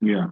Yeah.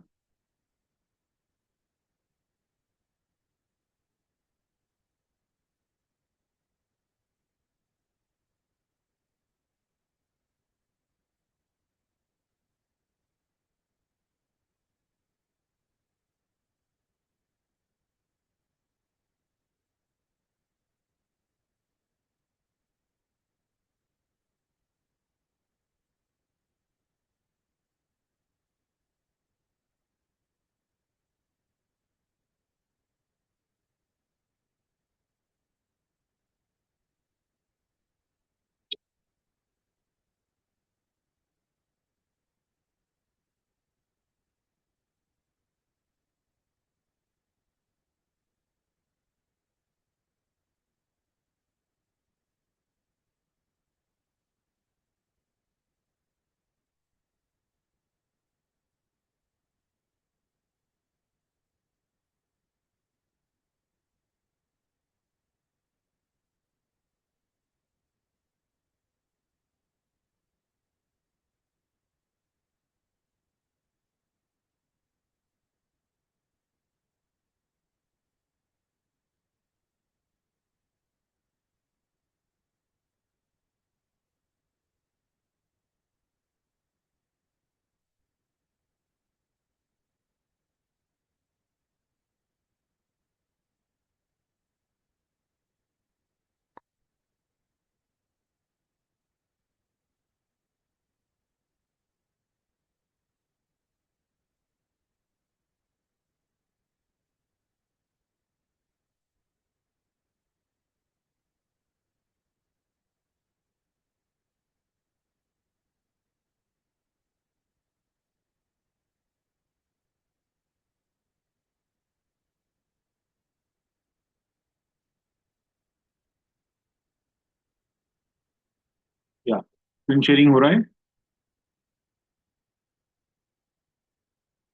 Yeah. Screen sharing हो रहा है?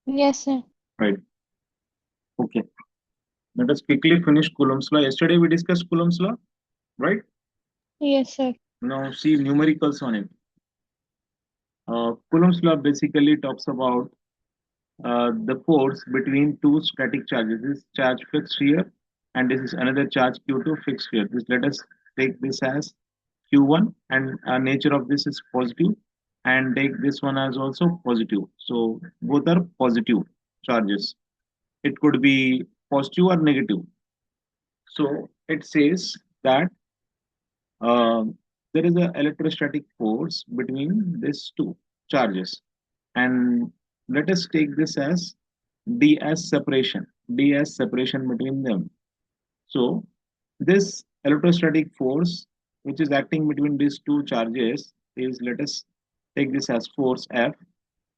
Yes, sir. Right. Okay. Let us quickly finish Coulomb's law. Yesterday we discussed Coulomb's law, right? Yes, sir. Now see numericals on it. Coulomb's law basically talks about the force between two static charges. This charge fixed here, and this is another charge Q2 fixed here. This let us take this as Q1, and nature of this is positive, and take this one as also positive. So both are positive charges. It could be positive or negative. So it says that there is an electrostatic force between these two charges, and let us take this as d as separation, d as separation between them. So this electrostatic force which is acting between these two charges is, let us take this as force F,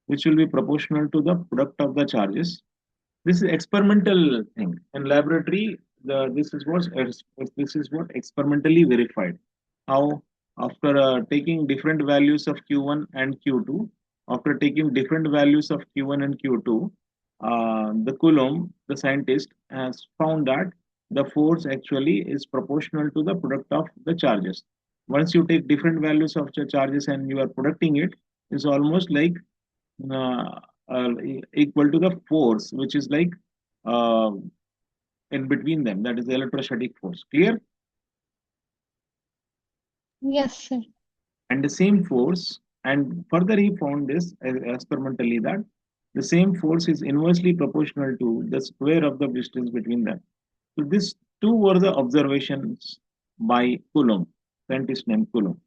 which will be proportional to the product of the charges. This is experimental thing. In laboratory, this is what experimentally verified. How after taking different values of Q1 and Q2, after taking different values of Q1 and Q2, the Coulomb, the scientist, has found that the force actually is proportional to the product of the charges. Once you take different values of the charges and you are producing it, it's almost like uh, equal to the force, which is like uh, in between them. That is the electrostatic force. Clear? Yes, sir. And the same force, and further he found this experimentally that the same force is inversely proportional to the square of the distance between them. So these two were the observations by Coulomb, scientist named Coulomb.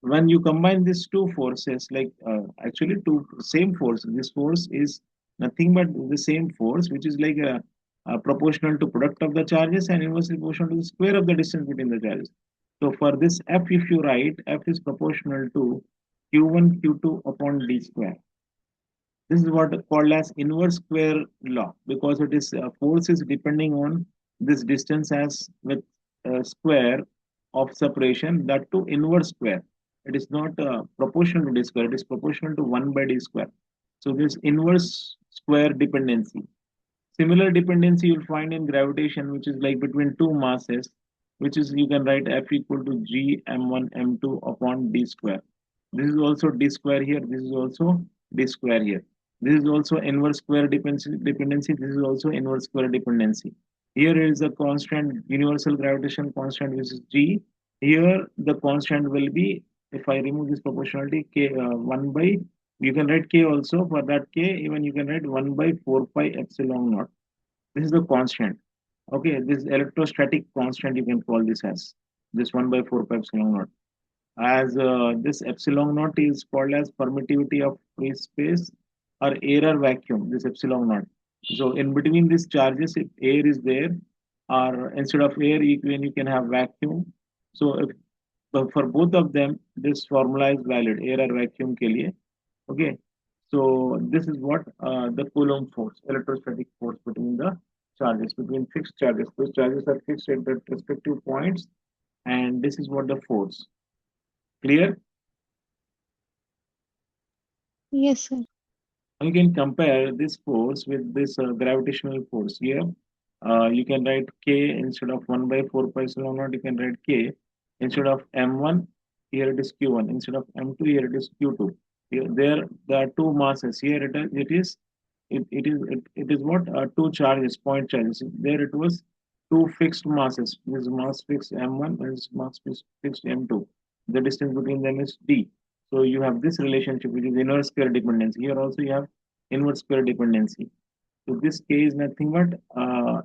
When you combine these two forces, like actually two same force, this force is nothing but the same force, which is like a proportional to product of the charges and inversely proportional to the square of the distance between the charges. So for this F, if you write, F is proportional to Q1 Q2 upon d square. This is what called as inverse square law, because it is force is depending on this distance as with square of separation, that to inverse square. It is not proportional to d square, it is proportional to 1 by d square. So this inverse square dependency. Similar dependency you'll find in gravitation, which is like between two masses, which is you can write F equal to G m1 m2 upon d square. This is also d square here, this is also d square here. This is also inverse square dependency. This is also inverse square dependency. Here is a constant universal gravitation constant, which is G. Here the constant will be, if I remove this proportionality, K 1 by, you can write K also for that K, even you can write 1 by 4 pi epsilon naught. This is the constant. Okay, this electrostatic constant you can call this as this 1 by 4 pi epsilon naught. As this epsilon naught is called as permittivity of free space or air or vacuum, this epsilon naught. So in between these charges, if air is there, or instead of air, you can have vacuum. So if for both of them, this formula is valid, air or vacuum ke liye. Okay. So this is what the Coulomb force, electrostatic force between the charges, between fixed charges. Those charges are fixed at the respective points, and this is what the force. Clear? Yes, sir. You can compare this force with this gravitational force here. You can write K instead of 1 by 4 pi epsilon naught, you can write K instead of M1, here it is Q1, instead of M2, here it is Q2. Here, there are two masses. Here it is what? Two charges, point charges. There it was two fixed masses. This mass fixed M1 and this mass fixed M2. The distance between them is D. So you have this relationship, which is inverse square dependency. Here also you have inverse square dependency. So this k is nothing but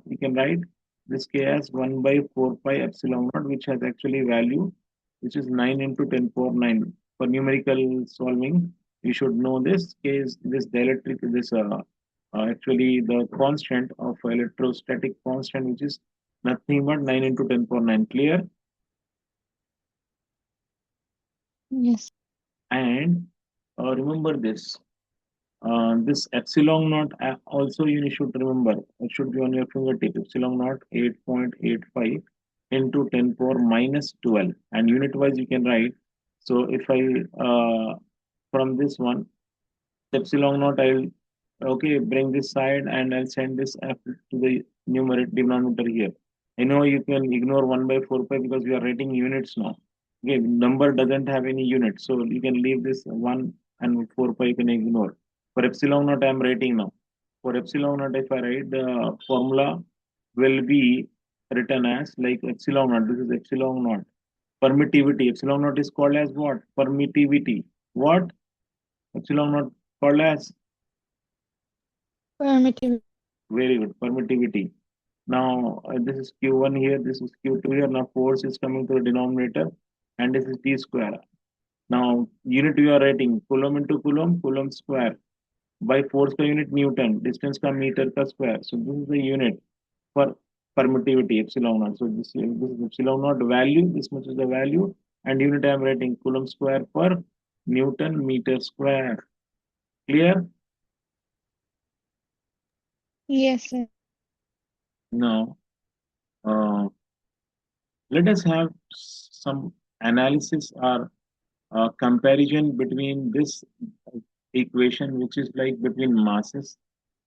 you can write this k as 1 by 4 pi epsilon naught, which has actually value, which is 9 into 10 power 9. For numerical solving, you should know this k is this dielectric, this actually the constant of electrostatic constant, which is nothing but 9 into 10 power 9. Clear? Yes. And remember this. This epsilon naught also you should remember. It should be on your fingertip. Epsilon naught 8.85 into 10 power minus 12. And unit wise you can write. So if I from this one epsilon naught, I'll okay bring this side and I'll send this f to the numerator denominator here. I know you can ignore 1 by 4 pi because we are writing units now. Okay, number doesn't have any unit, so you can leave this 1 and 4 pi you can ignore. For epsilon naught, I'm writing now. For epsilon naught, if I write the formula will be written as like epsilon naught. This is epsilon naught. Permittivity. Epsilon naught is called as what? Permittivity. What? Epsilon naught called as Permittive. very good. Permittivity. Now this is Q1 here, this is Q2 here. Now force is coming to the denominator, and this is T square. Now unit we are writing coulomb into coulomb, coulomb square by force per unit Newton, distance ka meter ka square. So this is the unit for permittivity epsilon naught. So this is epsilon naught value. This much is the value, and unit I am writing coulomb square per Newton meter square. Clear? Yes, sir. Now uh, let us have some analysis or comparison between this equation, which is like between masses,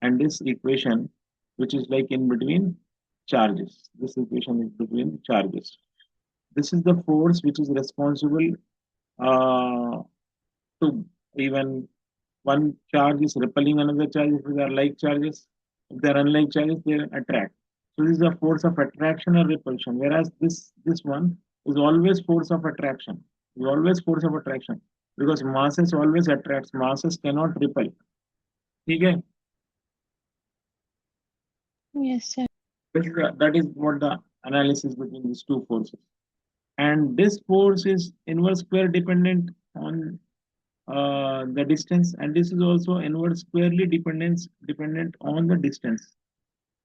and this equation, which is like in between charges. This equation is between charges. This is the force which is responsible uh, to even one charge is repelling another charge. If they are like charges, if they are unlike charges, they attract. So this is a force of attraction or repulsion. Whereas this one is always force of attraction. Is always force of attraction because masses always attracts. Masses cannot repel. Okay, Yes, sir. that is what the analysis between these two forces. And this force is inverse square dependent on the distance, and this is also inverse squarely dependent on the distance.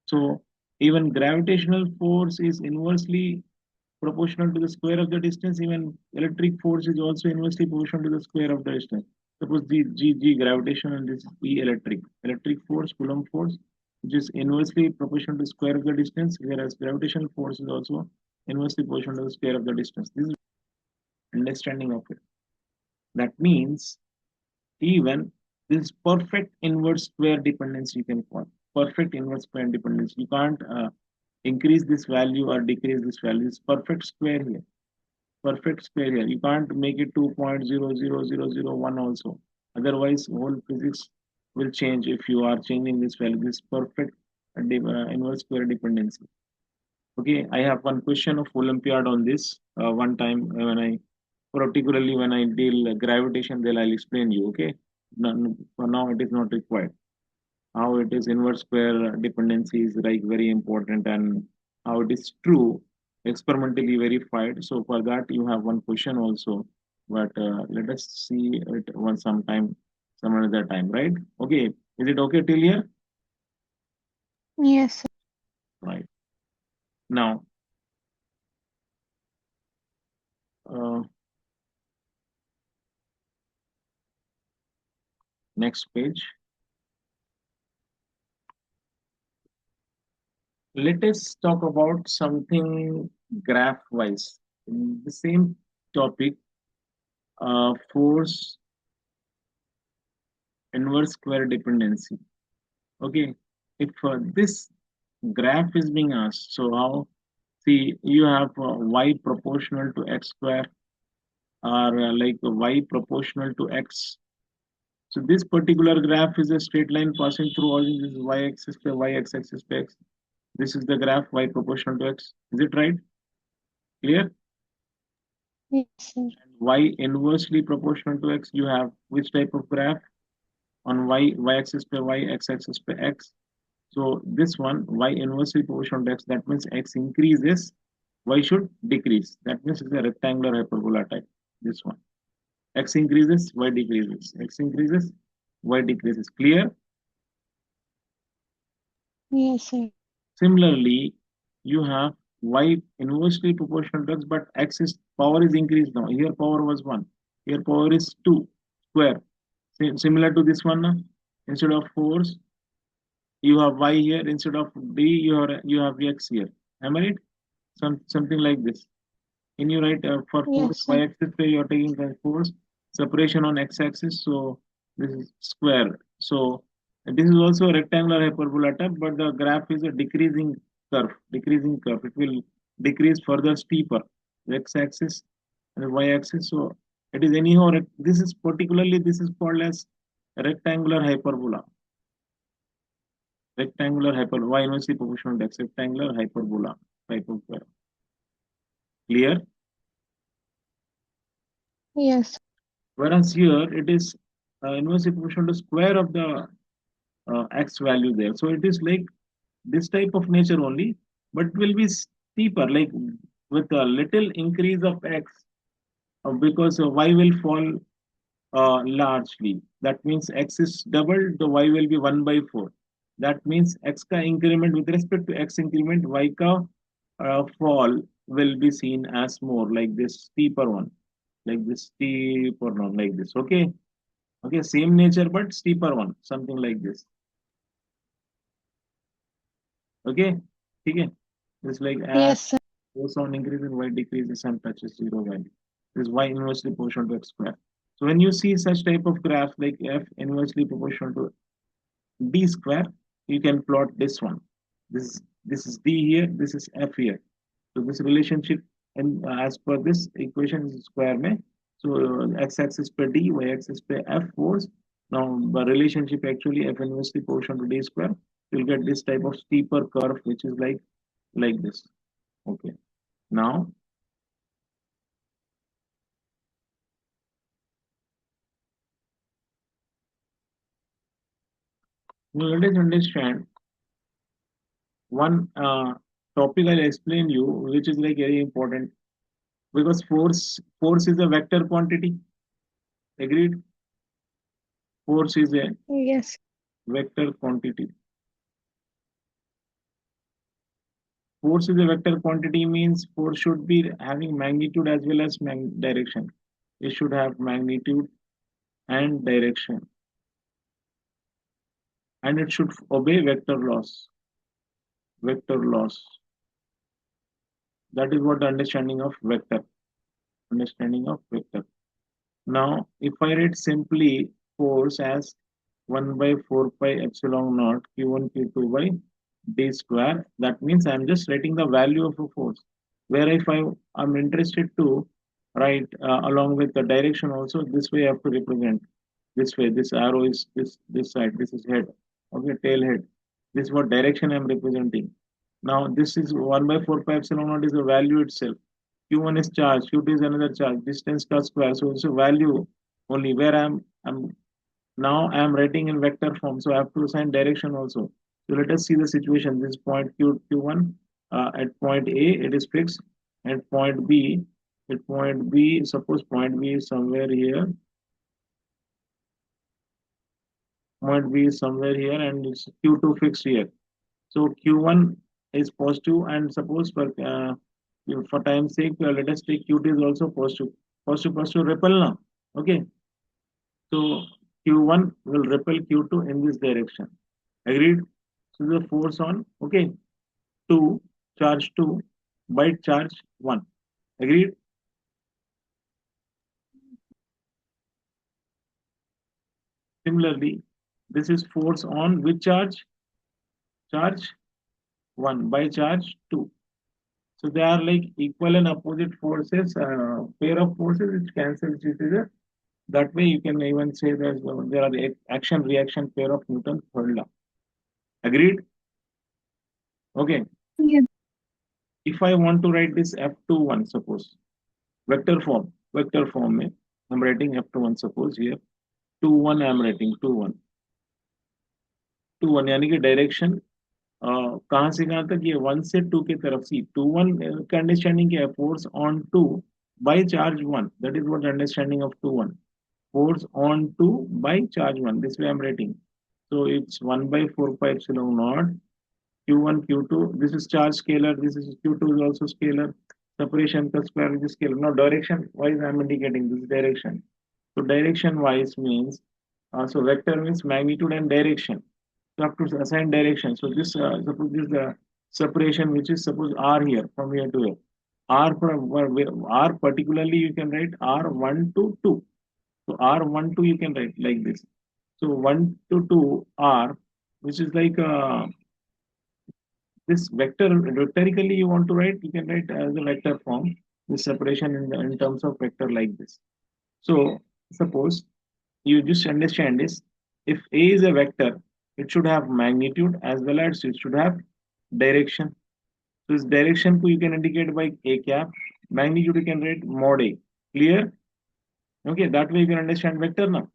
So even gravitational force is inversely proportional to the square of the distance. Even electric force is also inversely proportional to the square of the distance. Suppose the G gravitation and this E electric. Electric force, Coulomb force, which is inversely proportional to the square of the distance, whereas gravitational force is also inversely proportional to the square of the distance. This is understanding of it. That means even this perfect inverse square dependence you can call perfect inverse square dependence. You can't increase this value or decrease this value. It's perfect square here. Perfect square here. You can't make it 2.00001 also. Otherwise, whole physics will change if you are changing this value. This perfect inverse square dependency. Okay, I have one question of Olympiad on this. One time when I, particularly when I deal gravitation, then I'll explain you. Okay, for now it is not required. How it is inverse square dependency is like very important, and how it is true, experimentally verified. So for that you have one question also, but let us see it one sometime, some another time, right? Okay, is it okay till here? Yes, sir. Right. Now, uh, next page. Let us talk about something graph wise. In the same topic, force inverse square dependency. Okay, if this graph is being asked, so how, see, you have y proportional to x square, or like y proportional to x. So this particular graph is a straight line passing through all this y axis by y, x axis by x. This is the graph y proportional to x. Is it right? Clear? Yes, sir. Y inversely proportional to x, you have which type of graph? On y axis by y, x axis by x. So this one, y inversely proportional to x, that means x increases, y should decrease. That means it's a rectangular hyperbola type. This one. X increases, y decreases. X increases, y decreases. Clear? Yes, sir. Similarly, you have y inversely proportional to x, but x is power is increased now. Here power was 1. Here power is 2 square. Similar to this one, instead of force, you have y here. Instead of d, you have x here. Am I right? Something like this. Can you write for Yes, force sir. y-axis where you're taking the force separation on x-axis? So this is square. So this is also a rectangular hyperbola type, but the graph is a decreasing curve. Decreasing curve. It will decrease further steeper. X-axis and the y-axis. So it is anyhow. This is particularly this is called as rectangular hyperbola. Rectangular hyperbola. Y inversely proportional to x. Rectangular hyperbola type of curve. Clear? Yes, Whereas here it is inversely proportional to square of the x value there. So it is like this type of nature only, but it will be steeper, like with a little increase of x, because y will fall largely. That means x is doubled, the y will be 1 by 4. That means x ka increment with respect to x increment, y ka fall will be seen as more like this steeper one, like this steeper one, like this. Okay. Okay, same nature but steeper one, something like this. Okay, okay. It's like as yes, sir. goes on increasing, y decreases and touches zero value. This is y inversely proportional to x square. So when you see such type of graph like f inversely proportional to d square, you can plot this one. This is d here, this is f here. So this relationship, and as per this equation is square mein. So x-axis per d, y-axis per f force. Now the relationship actually f inversely proportional to d square. You'll get this type of steeper curve, which is like this. Okay. Now let us understand one topic I'll explain you, which is like very important, because force is a vector quantity. Agreed? Force is a Yes, vector quantity. Force is a vector quantity means force should be having magnitude as well as direction. It should have magnitude and direction, and it should obey vector laws. Vector laws. That is what the understanding of vector. Understanding of vector. Now, if I write simply force as 1 by 4 pi epsilon naught q1 q2 by d square, that means I'm just writing the value of a force. Where if I'm interested to write along with the direction also, this way I have to represent. this way. This arrow is this side. This is head. Okay, tail head. This is what direction I'm representing. Now this is 1 by 4 pi epsilon naught is a value itself. Q1 is charge, Q2 is another charge, distance cut square. So it's a value only where I'm now I'm writing in vector form. So I have to assign direction also. So let us see the situation. This point Q1 at point A it is fixed. At point B, suppose point B is somewhere here. Point B is somewhere here and it's Q2 fixed here. So Q1 is positive and suppose for time's sake, let us take Q2 is also positive. Positive repel now. Okay. So Q1 will repel Q2 in this direction. Agreed? So the force on, okay, 2, charge 2 by charge 1. Agreed? Similarly, this is force on which charge? Charge 1 by charge 2. So they are like equal and opposite forces, pair of forces which cancels each other. That way you can even say that there are the action reaction pair of Newton's third law. Agreed? Okay. Yes. If I want to write this F21, suppose vector form में I'm writing F21 suppose here 21 I'm writing 21 21 यानी कि direction कहाँ से कहाँ तक ये 1 से 2 की तरफ सी 21 का अंडरस्टैंडिंग क्या है force on 2 by charge 1 that is what understanding of 21 force on 2 by charge 1 this way I'm writing so it's 1 by 4 pi epsilon naught Q1, Q2. This is charge scalar. This is Q2 is also scalar. Separation plus square is scalar. Now direction wise I'm indicating this direction. So direction wise means so vector means magnitude and direction. So I have to assign direction. So this suppose this is the separation which is suppose R here from here to here. R from R particularly you can write R1 to 2. So R1 2 you can write like this. So 1 to 2 R which is like this vector vectorically you want to write you can write as a vector form this separation in terms of vector like this so suppose you just understand this if a is a vector it should have magnitude as well as it should have direction so this direction you can indicate by a cap magnitude you can write mod a clear okay that way you can understand vector now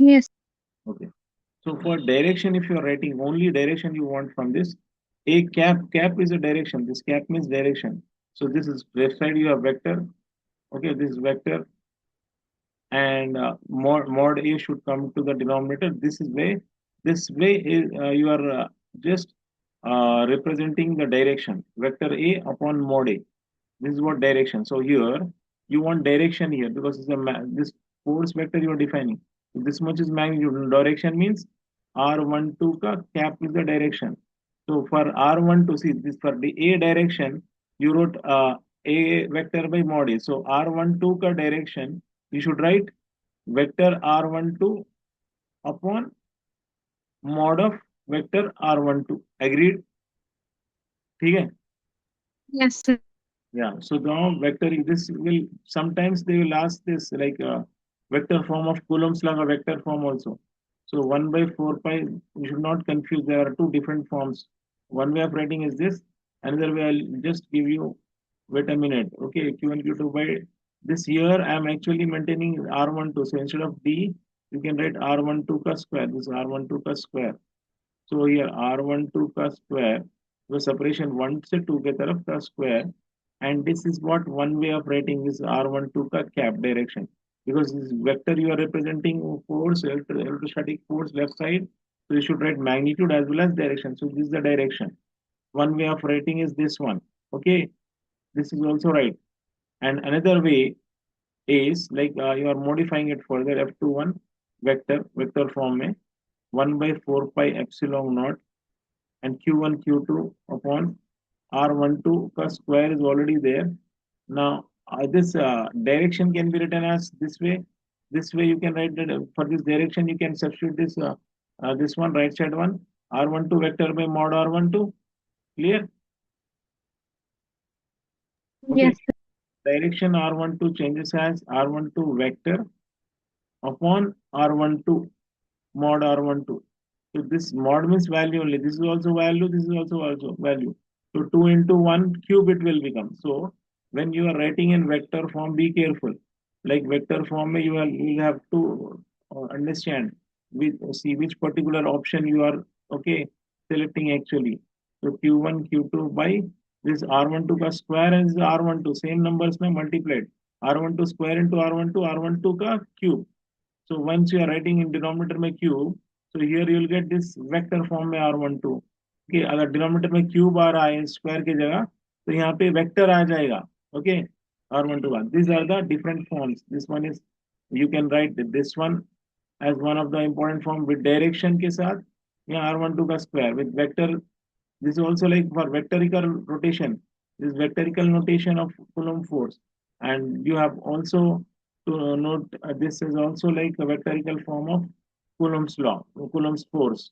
Yes. okay so for direction if you are writing only direction you want from this a cap is a direction this cap means direction so this is left side you have vector okay this is vector and mod a should come to the denominator this way is you are just representing the direction vector a upon mod a this is what direction so here you want direction here because it's this force vector you are defining so this much is magnitude direction means r12 ka cap is the direction so for r12 see this for the a direction you wrote a vector by mod a so r12 ka direction you should write vector r12 upon mod of vector r12 agreed ठीक है Yes, sir. yeah so now vector this will sometimes they will ask this like vector form of coulombs like a vector form also so 1 by 4 pi you should not confuse there are two different forms one way of writing is this another way I'll just give you wait a minute okay q1 q2 by this here I'm actually maintaining r12 so instead of d you can write r12 ka square this is r12 ka square so here r12 का square the separation 1 से 2 के तरफ का square and this is what one way of writing this r12 का cap direction because this vector you are representing force electrostatic force left side so you should write magnitude as well as direction so this is the direction one way of writing is this one okay this is also right and another way is like you are modifying it further f21 vector form में 1 by 4 pi epsilon naught and q1 q2 upon r12 ka square is already there now this direction can be written as this way you can write that for this direction you can substitute this one right side one r12 vector by mod r12 clear okay Yes, sir. direction r12 changes as r12 vector upon R12 mod R12. So this mod means value only. This is also value. This is also value. So 2 into 1 cube it will become. So when you are writing in vector form, be careful. Like vector form, you have to understand see which particular option you are okay selecting actually. So Q1, Q2 by this R12 ka square and this R12 same numbers में multiplied. R12 square into R12 का cube. So once you are writing in denominator में cube, so here you will get this vector form में R12. Okay, अगर denominator में cube आ रहा है square की जगह, तो यहाँ पे vector आ जाएगा. Okay, R12. These are the different forms. This one is you can write this one as one of the important form with direction के साथ. यहाँ R12 का square with vector. This is also like for vectorical rotation. This vectorical notation of Coulomb force, and you have also to note this is also like a vectorical form of Coulomb's law, Coulomb's force,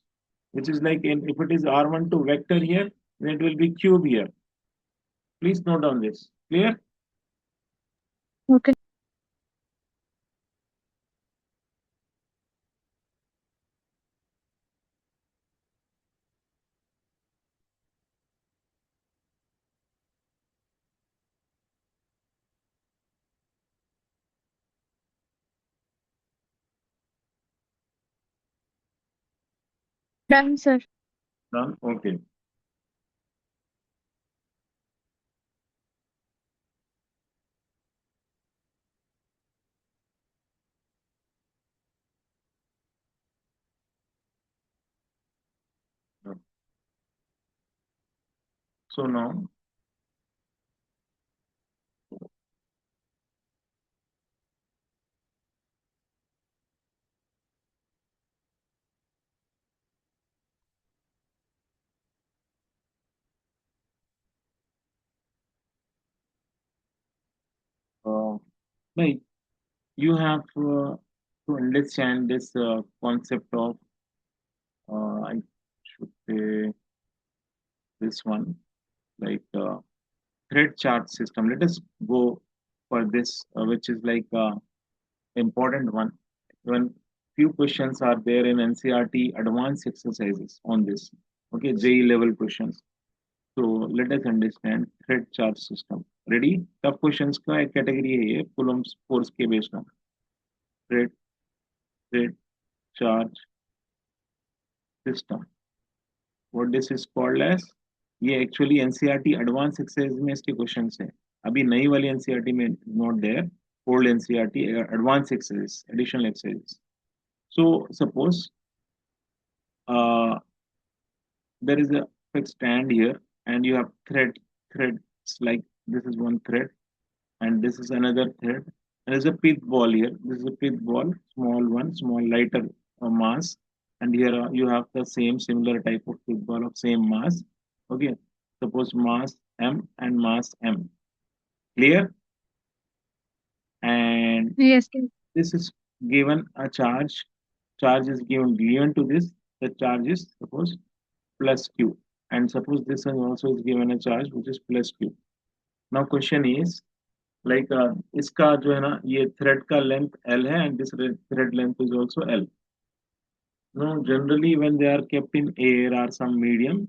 which is like if it is R1 to vector here, then it will be cube here. Please note down this. Clear? Okay. Done, sir. Done. Okay. So now, uh, like you have to understand this concept of I should say this one like thread chart system. Let us go for this, which is like important one. When few questions are there in NCERT advanced exercises on this. Okay, JE level questions. So let us understand thread charge system. Ready? Tough questions का एक category है ये Coulomb's force के based on thread thread charge system. What this is called as? ये actually NCERT advanced exercise में इसके questions हैं. अभी नई वाली NCERT में not there. Old NCERT advanced exercises, additional exercises. So suppose uh, there is a fixed stand here and you have threads like this is one thread and this is another thread. There is a pith ball here. This is a pith ball, small one, small lighter mass, and here you have the same similar type of pith ball of same mass. Okay, suppose mass m and mass m. Clear? And Yes, sir. this is given a charge. Charge is given to this. The charge is suppose plus q, and suppose this one also is given a charge which is plus q. Now question is like इसका जो है ना ये thread का length L है and this thread length is also L. Now generally when they are kept in air or some medium,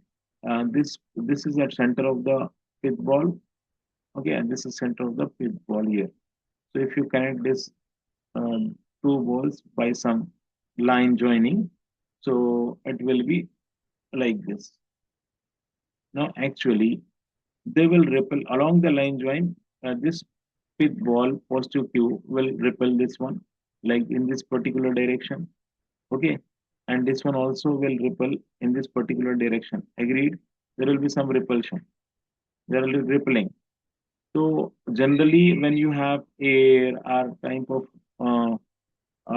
this is at center of the pith ball. Okay, and this is center of the pith ball here. So if you connect this two balls by some line joining, so it will be like this. Now actually they will repel along the line join. This pith ball positive q will repel this one like in this particular direction. Okay, and this one also will repel in this particular direction. Agreed? There will be some repulsion. There will be rippling. So generally when you have air or type of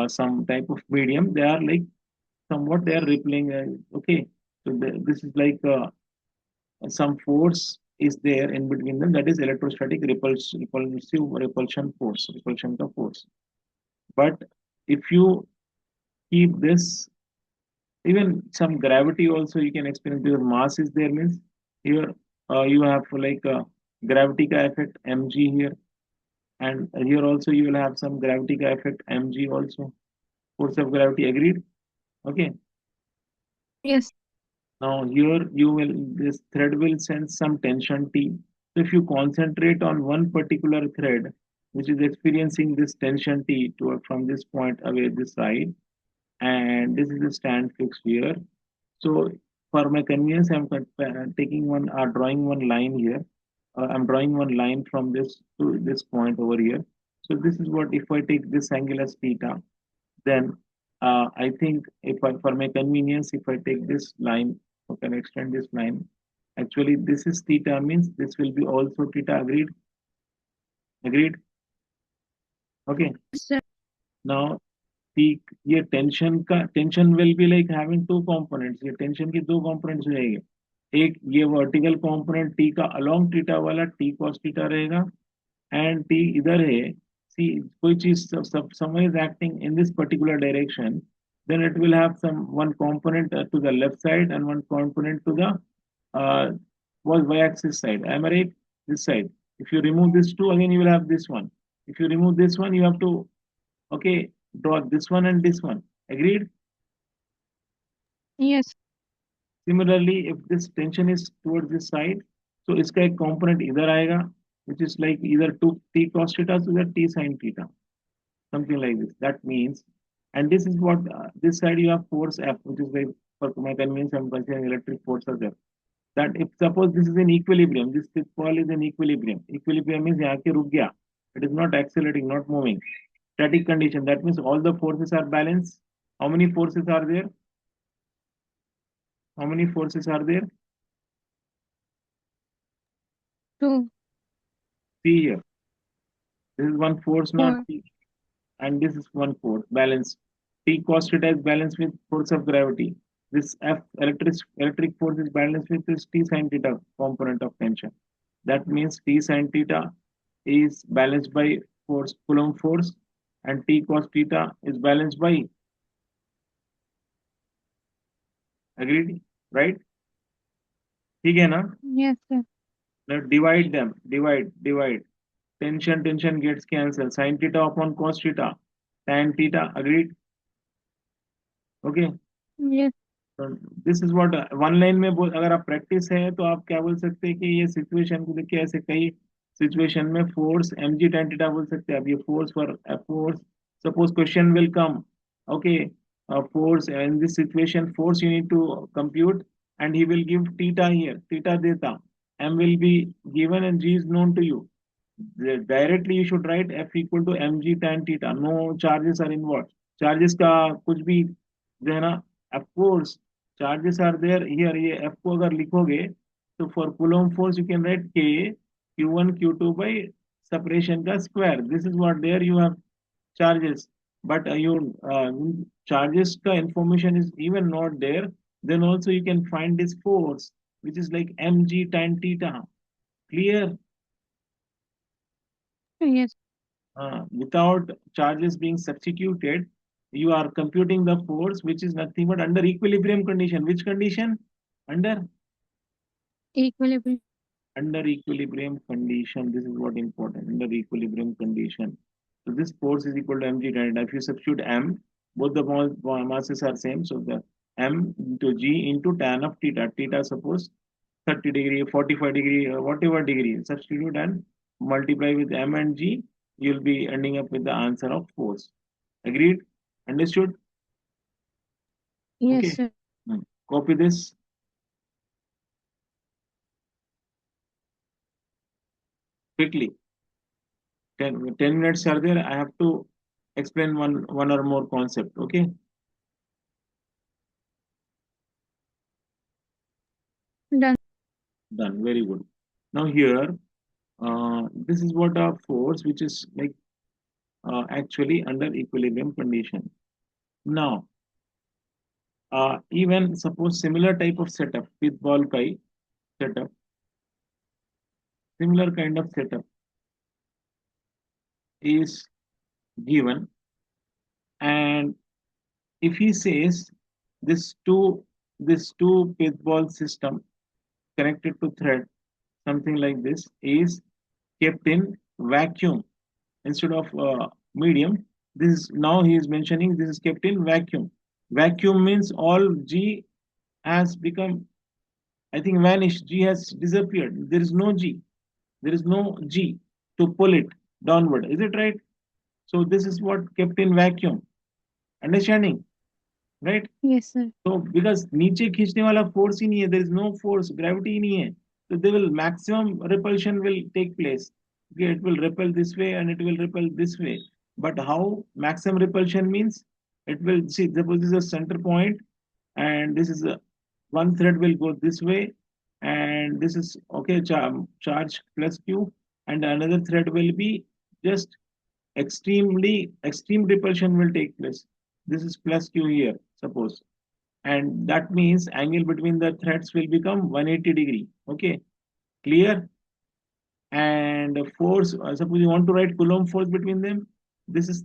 some type of medium, they are like somewhat they are rippling. Okay, so this is like some force is there in between them, that is electrostatic repulsive repulsion force, repulsion का force. But if you keep this, even some gravity also you can experience because mass is there means here you have like gravity ka effect mg here, and here also you will have some gravity ka effect mg also. Force of gravity, agreed? Okay. Yes. Now here you will this thread will sense some tension T. So if you concentrate on one particular thread which is experiencing this tension T from this point away this side, and this is the stand fixed here. So for my convenience, I'm taking one drawing one line here. I'm drawing one line from this to this point over here. So this is what if I take this angle as theta, then I think if I, for my convenience, if I take this line, I can extend this line. Actually, this is theta means this will be also theta. Agreed? Agreed? Okay. Sir. Now the ये tension will be like having two components. ये tension की दो components रहेंगे. एक ये vertical component T का along theta वाला T cos theta रहेगा एंड टी इधर है सी कोई चीज someone is acting in this particular direction, then it will have some one component to the left side and one component to the uh, was y-axis side. Am I right? This side. If you remove this two, again you will have this one. If you remove this one, you have to okay draw this one and this one. Agreed? Yes. Similarly, if this tension is towards this side, so इसका एक component इधर आएगा, which is like either two t cos theta to the t sin theta, something like this. That means, and this is what this side you have force F, which is like for my convenience I'm considering electric force as F. That if suppose this is in equilibrium, this coil is in equilibrium. Equilibrium means यहाँ के रुक गया. It is not accelerating, not moving. Static condition. That means all the forces are balanced. How many forces are there? How many forces are there? Two. See here. This is one force, not Four. T, and this is one force. Balance. T cos theta is balanced with force of gravity. This F electric force is balanced with this T sin theta component of tension. That means T sin theta is balanced by force Coulomb force, and T cos theta is balanced by agreed, right? ठीक है ना? Yes, sir. Now divide them. Divide. Tension gets cancelled. Sin theta upon cos theta. Tan theta. Agreed? Okay. Yes. तो this is what one line में बोल अगर आप practice है तो आप क्या बोल सकते हैं कि ये सिचुएशन को देखिए ऐसे कई सिचुएशन में force M G tan theta बोल सकते हैं अब ये force for force suppose question will come okay force in this situation force you need to compute and he will give theta here theta देता m will be given and g is known to you directly you should write f equal to mg tan theta no charges are involved charges का कुछ भी जो है ना of course charges are there here ये f को अगर लिखोगे तो for coulomb force you can write k q1 q2 by separation का square this is what there you have charges but you charges का information is even not there then also you can find this force which is like mg tan theta clear Yes. without charges being substituted, you are computing the force which is nothing but under equilibrium condition. Which condition? Under Equilibrium. under equilibrium condition. This is what important. Under equilibrium condition. So this force is equal to mg tan theta. If you substitute m, both the masses are same. So the m into g into tan of theta. Theta suppose 30 degree, 45 degree, whatever degree. Substitute and multiply with m and g. You'll be ending up with the answer of force. Agreed? Understood? Yes, Okay. sir. Copy this quickly. 10 minutes are there. I have to explain one or more concept. Okay. Done. Done. Very good. Now here, this is what a force which is like actually under equilibrium condition. Now, even suppose similar type of setup with ball pie setup, similar kind of setup is given, and if he says this two this two pitball system connected to thread something like this is kept in vacuum instead of medium This is now he is mentioning this is kept in vacuum. Vacuum means all G has become, I think, vanished. G has disappeared. There is no G. There is no G to pull it downward. Is it right? So this is what kept in vacuum. Understanding, right? Yes, sir. तो because नीचे खींचने वाला force ही नहीं है, there is no force, gravity ही नहीं है, so they will maximum repulsion will take place. Okay, it will repel this way and it will repel this way. But how maximum repulsion means? It will see suppose this is a center point, and this is a one thread will go this way, and this is okay charge plus q, and another thread will be just extreme repulsion will take place. This is plus q here, suppose, and that means angle between the threads will become 180 degree. Okay, clear? And force, suppose you want to write coulomb force between them, this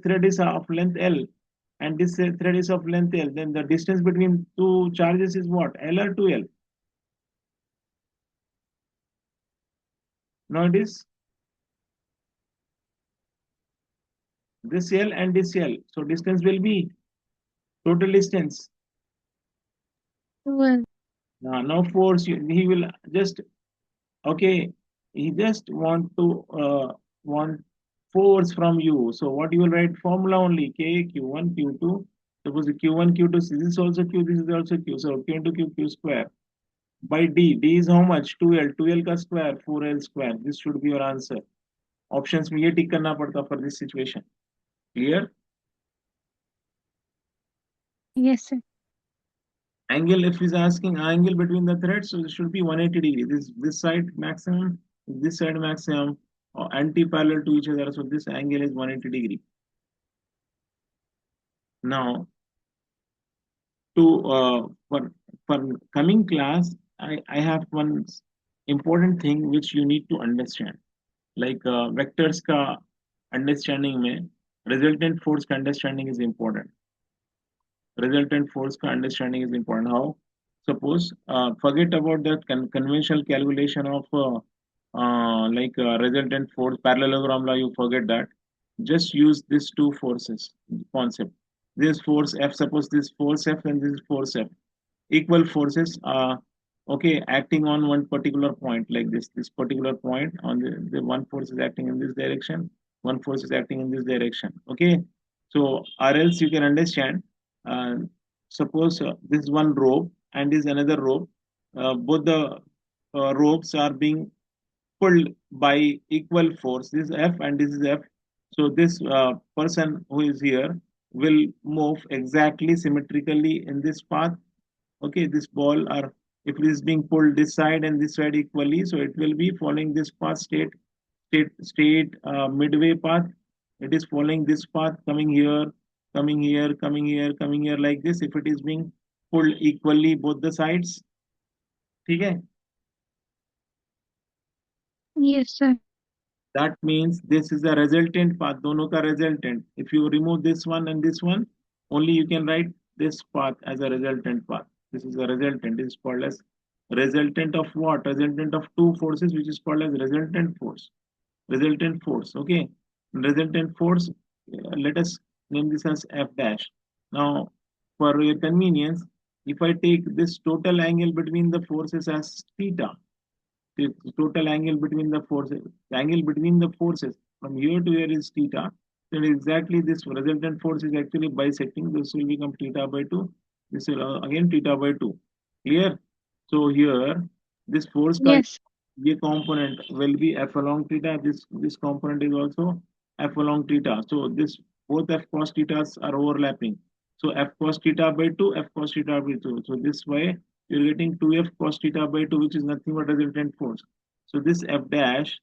thread is of length l, and this thread is of length l, then the distance between two charges is what, l or 2l? Now it is this l and this l, so distance will be total distance. 12. Now force, he will just, okay, he just want force from you. So what you will write, formula only, k q1 q2. Suppose the q1 q2, this is also q, this is also q, so q into q, q square by d is how much, 2l, 2l का square, 4l square. This should be your answer. Options में ये टिक करना पड़ता for this situation. Clear? Yes, sir. Angle, if he's asking angle between the threads, so it should be 180 degree. This side maximum, this side maximum, or anti-parallel to each other. So this angle is 180 degree. Now, to for coming class, I have one important thing which you need to understand. Like vectors ka understanding में resultant force का understanding is important. Resultant force ka understanding is important. How? Suppose forget about that conventional calculation of resultant force parallelogram law. You forget that. Just use these two forces concept. This force F. Suppose this force F and this force F. Equal forces are okay acting on one particular point like this particular point on the one force is acting in this direction, one force is acting in this direction. Okay, so or else you can understand, uh, suppose this is one rope and this is another rope, both the ropes are being pulled by equal force, this is F and this is F. So this person who is here will move exactly symmetrically in this path. Okay, this ball, or if it is being pulled this side and this side equally, so it will be following this path, straight midway path. It is following this path, coming here, coming here, coming here, coming here, like this, if it is being pulled equally both the sides. ठीक है? Yes, sir. That means this is the resultant path, दोनों का resultant. If you remove this one and this one, only you can write this path as a resultant path. This is a resultant. This is called as resultant of what? Resultant of two forces, which is called as resultant force. Resultant force. Okay. Resultant force. Let us name this as F dash. Now, for your convenience, if I take this total angle between the forces as theta, the total angle between the forces, the angle between the forces from here to here is theta. Then exactly this resultant force is actually bisecting. This will become theta by 2. This will again theta by 2. Clear? So here, this force ka Yes. ये component will be f along theta. This component is also f along theta. So this both f cos thetas are overlapping. So f cos theta by 2, f cos theta by 2. So this way you're getting 2f cos theta by 2, which is nothing but resultant force. So this f dash,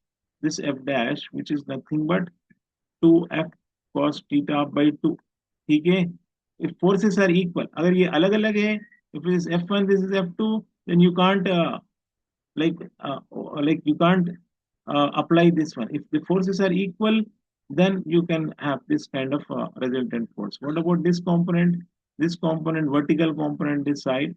which is nothing but 2f cos theta by 2. ठीक है? If forces are equal, अगर ये अलग अलग है, if it is f1, this is f2, then you can't like you can't apply this one. If the forces are equal, then you can have this kind of resultant force. What about this component? This component, vertical component, this side,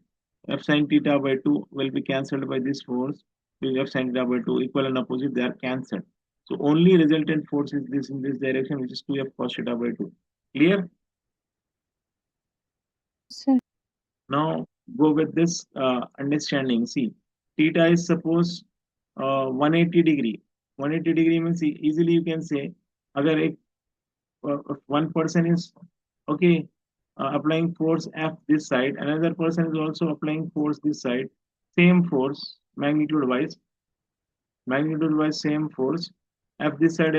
f sin theta by 2 will be cancelled by this force. F sin theta by 2, equal and opposite, they are cancelled. So only resultant force is this in this direction, which is 2F cos theta by 2. Clear? Sir. Now go with this understanding. See, theta is suppose 180 degree. 180 degree means easily you can say, agar if one person is okay applying force F this side, another person is also applying force this side, same force magnitude wise same force, F this side,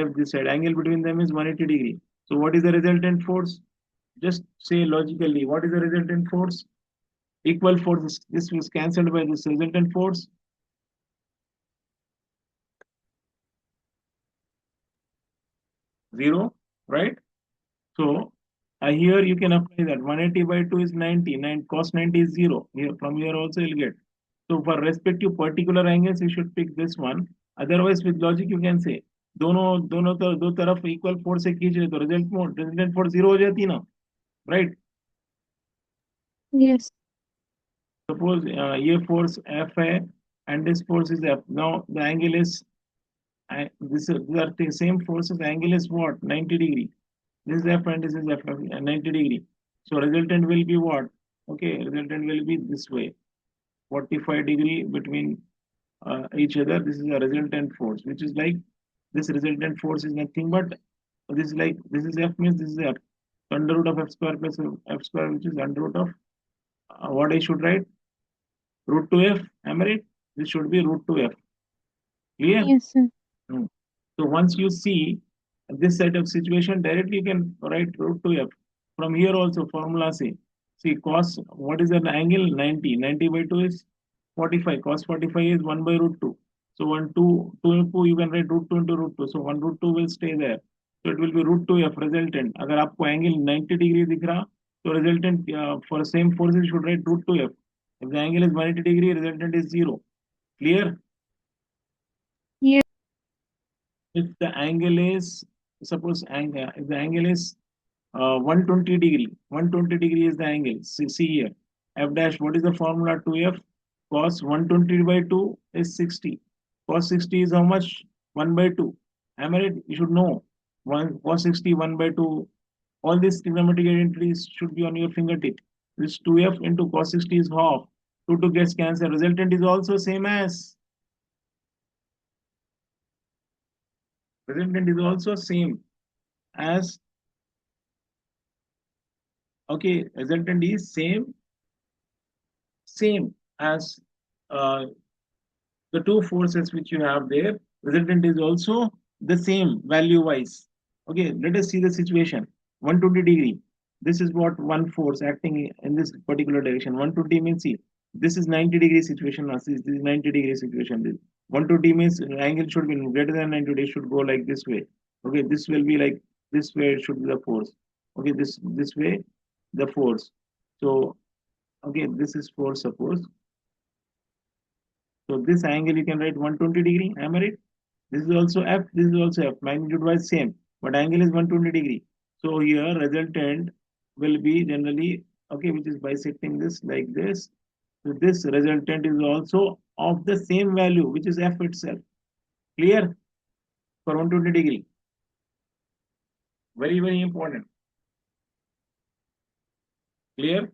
angle between them is 180 degree. So what is the resultant force? Just say logically, what is the resultant force? Equal force. This was cancelled by this resultant force. Zero, right? So here you can apply that 180 by 2 is 90. 9 cos 90 is 0. Here from here also you'll get. So for respective particular angles, you should pick this one. Otherwise, with logic you can say दोनों दो तरफ equal force से खींच रहे तो resultant force zero हो जाती ना, राइट? Yes. सपोज ये फोर्स F है and this force is F. Now the angle is these are the same forces. Angle is what? 90 degree. This is F and this is F, 90 degree. So resultant will be what? Okay, resultant will be this way, 45 degree between each other. This is a resultant force, which is like this resultant force is nothing but this is like this is F means this is F. Under root of F square plus F square, which is under root of what I should write? Root 2F. Am I right? This should be root 2F. Clear? Yes, sir. Hmm. So once you see this set of situation, directly you can write root 2F. From here also formula see cos, what is an angle? 90. 90 by 2 is 45. Cos 45 is 1 by root 2. So 1, 2, 2 into you can write root 2 into root 2. So 1 root 2 will stay there. So it will be root 2F resultant. अगर आपको angle 90 degree दिख रहा, so resultant for same forces you should write root 2F. If the angle is 180 degree, resultant is 0. Clear? Yes. If the angle is suppose if the angle is 120 degree, 120 degree is the angle. See here, f dash, what is the formula? 2f cos 120 by 2 is 60. Cos 60 is how much? 1 by 2. Am I right? You should know 1 cos 60 1 by 2. All these trigonometric identities should be on your fingertip. This 2f into cos 60 is half. 2 gets cancelled. Resultant is also same as resultant is also same as okay, resultant is same as uh, the two forces which you have there. Resultant is also the same value wise. Okay, let us see the situation. 120 degree. This is what one force acting in this particular direction. 120 means see, this is 90 degree situation. This is 90 degree situation. This 120 means angle should be greater than 90 degrees, should go like this way. Okay, this will be like this way. It should be the force. Okay, this way the force. So okay, this is force suppose. So this angle you can write 120 degree. Am I right? This is also F. This is also F. Magnitude wise same, but angle is 120 degree. So here resultant will be generally okay, which is bisecting this like this. So this resultant is also of the same value, which is F itself. Clear? For 120 degree. Very important. Clear?